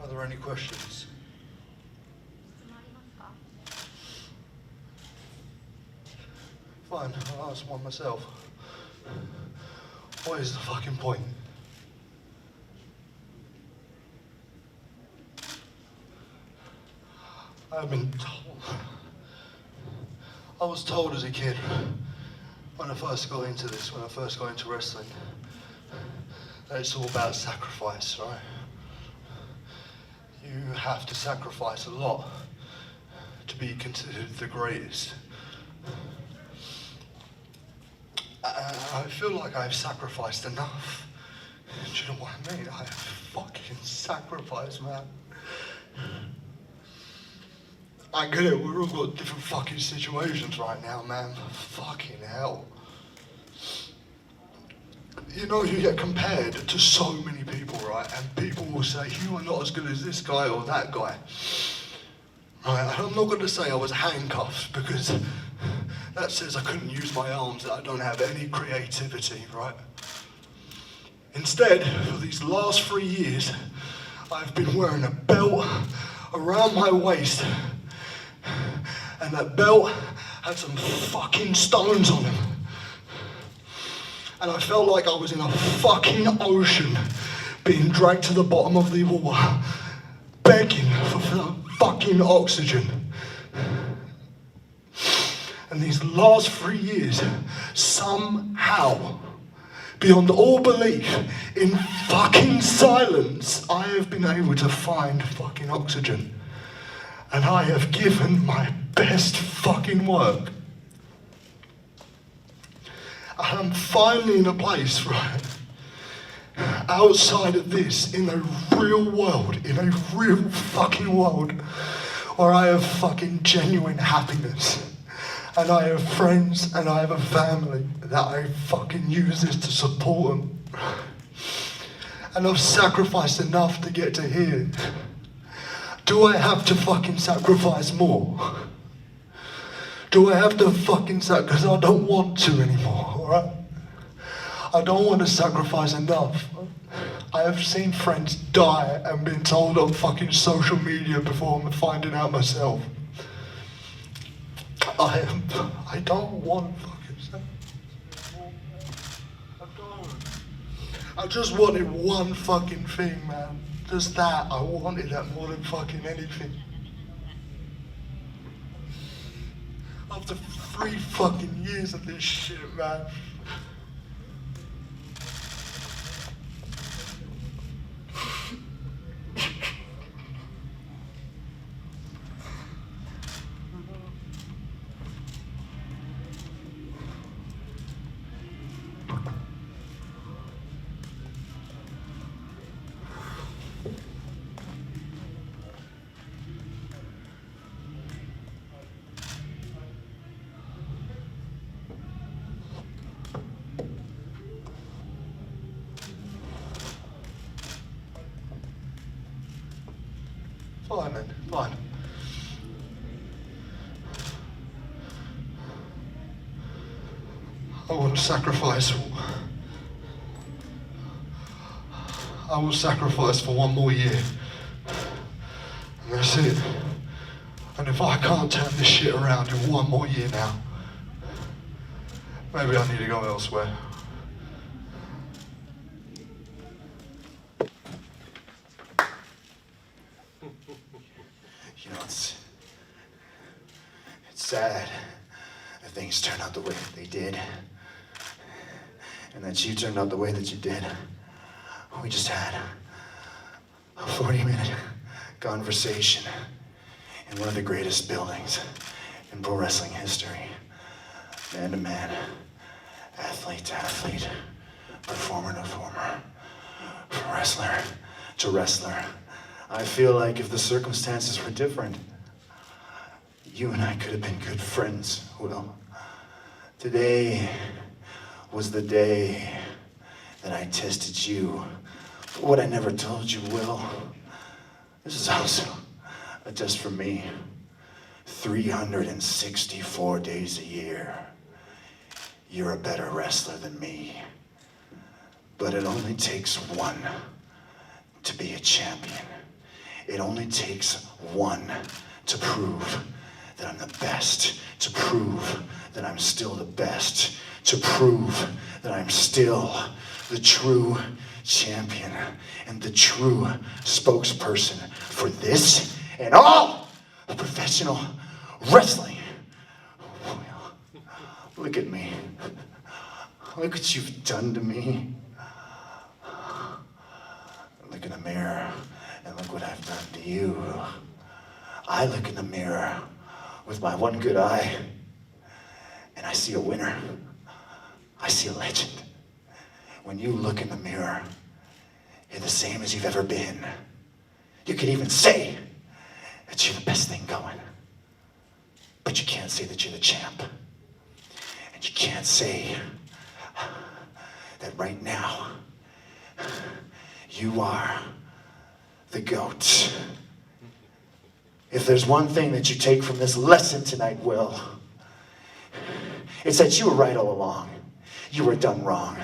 Are there any questions? Fine, I'll ask one myself. What is the fucking point? I've been told. I was told as a kid when I first got into this, when I first got into wrestling, that it's all about sacrifice, right? You have to sacrifice a lot to be considered the greatest. I feel like I've sacrificed enough. Do you know what I mean? I have fucking sacrificed, man. I get it, we've all got different fucking situations right now, man. Fucking hell. You know, you get compared to so many people, right? And people will say, you are not as good as this guy or that guy. Right, and I'm not going to say I was handcuffed because that says I couldn't use my arms, that I don't have any creativity, right? Instead, for these last 3 years, I've been wearing a belt around my waist, and that belt had some fucking stones on it. And I felt like I was in a fucking ocean, being dragged to the bottom of the water, begging for fucking oxygen. And these last 3 years, somehow, beyond all belief, in fucking silence, I have been able to find fucking oxygen. And I have given my best fucking work. I'm finally in a place, right, outside of this, in a real world, in a real fucking world, where I have fucking genuine happiness. And I have friends, and I have a family that I fucking use this to support them. And I've sacrificed enough to get to here. Do I have to fucking sacrifice more? Do I have to fucking sacrifice? Because I don't want to anymore, alright? I don't want to sacrifice enough. I have seen friends die and been told on fucking social media before I'm finding out myself. I don't want fucking sacrifice anymore. I don't. I just wanted one fucking thing, man. Just that. I wanted that more than fucking anything. After 3 fucking years of this shit, man. Fine, man, fine. I will sacrifice. I will sacrifice for 1 more year. And that's it. And if I can't turn this shit around in 1 more year now, maybe I need to go elsewhere. You know, it's sad that things turned out the way that they did, and that you turned out the way that you did. We just had a 40-minute conversation in one of the greatest buildings in pro wrestling history. Man to man, athlete to athlete, performer to performer, from wrestler to wrestler. I feel like if the circumstances were different, you and I could have been good friends, Will. Today was the day that I tested you for what I never told you, Will. This is also a test for me. 364 days a year. You're a better wrestler than me. But it only takes one to be a champion. It only takes one to prove that I'm the best, to prove that I'm still the best, to prove that I'm still the true champion and the true spokesperson for this and all professional wrestling. Look at me. Look what you've done to me. Look in the mirror and look what I've done to you. I look in the mirror with my one good eye and I see a winner. I see a legend. When you look in the mirror, you're the same as you've ever been. You could even say that you're the best thing going. But you can't say that you're the champ. And you can't say that right now you are the GOAT. If there's one thing that you take from this lesson tonight, Will, it's that you were right all along. You were done wrong.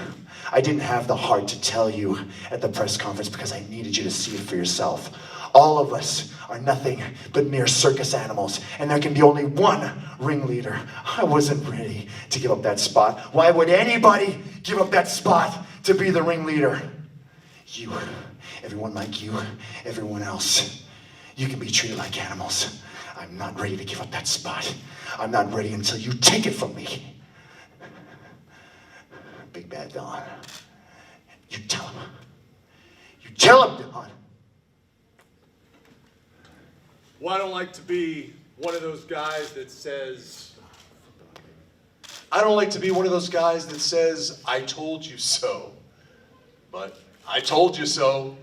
I didn't have the heart to tell you at the press conference because I needed you to see it for yourself. All of us are nothing but mere circus animals, and there can be only one ringleader. I wasn't ready to give up that spot. Why would anybody give up that spot to be the ringleader? You, everyone like you, everyone else, you can be treated like animals. I'm not ready to give up that spot. I'm not ready until you take it from me. Big Bad Don, you tell him. You tell him, Don. Well, I don't like to be one of those guys that says, I told you so. But I told you so.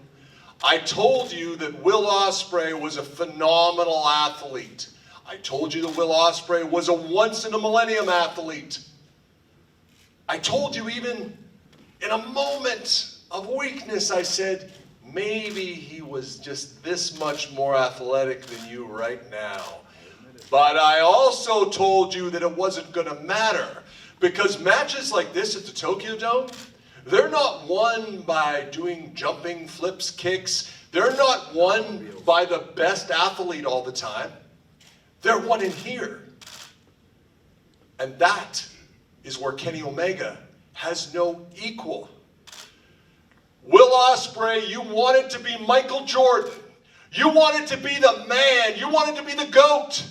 I told you that Will Ospreay was a phenomenal athlete. I told you that Will Ospreay was a once-in-a-millennium athlete. I told you even in a moment of weakness, I said, maybe he was just this much more athletic than you right now. But I also told you that it wasn't going to matter because matches like this at the Tokyo Dome, they're not won by doing jumping flips, kicks. They're not won by the best athlete all the time. They're won in here. And that is where Kenny Omega has no equal. Will Ospreay, you wanted to be Michael Jordan. You wanted to be the man. You wanted to be the GOAT.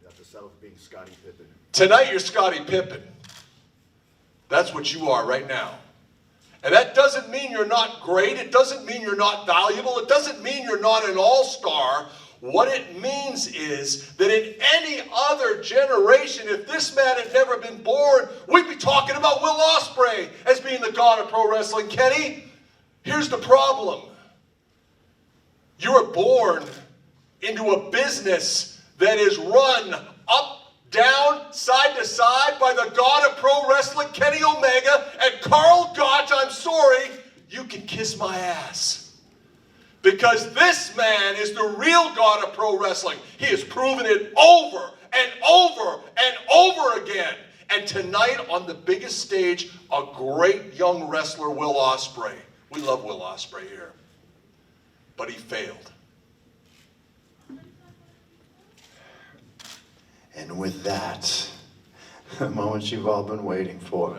You have to settle for being Scottie Pippen. Tonight you're Scottie Pippen. That's what you are right now. And that doesn't mean you're not great. It doesn't mean you're not valuable. It doesn't mean you're not an all-star. What it means is that in any other generation, if this man had never been born, we'd be talking about Will Ospreay as being the god of pro wrestling. Kenny, here's the problem. You were born into a business that is run up, down, side to side by the god of pro wrestling, Kenny Omega, and Carl Gotch, I'm sorry, you can kiss my ass. Because this man is the real god of pro wrestling. He has proven it over and over and over again. And tonight on the biggest stage, a great young wrestler, Will Ospreay. We love Will Ospreay here. But he failed. And with that, the moment you've all been waiting for,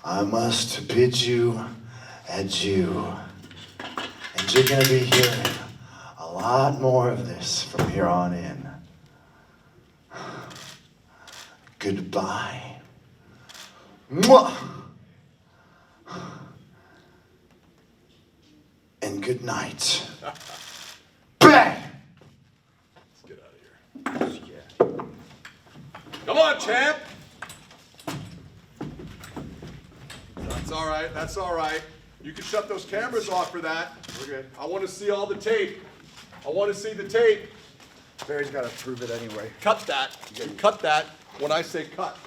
I must bid you adieu. And you're going to be hearing a lot more of this from here on in. Goodbye. Mwah! And good night. Bang! Let's get out of here. Come on, champ! That's all right, that's all right. You can shut those cameras off for that. We're good. I want to see all the tape. I want to see the tape. Barry's got to prove it anyway. Cut that. You cut that when I say cut.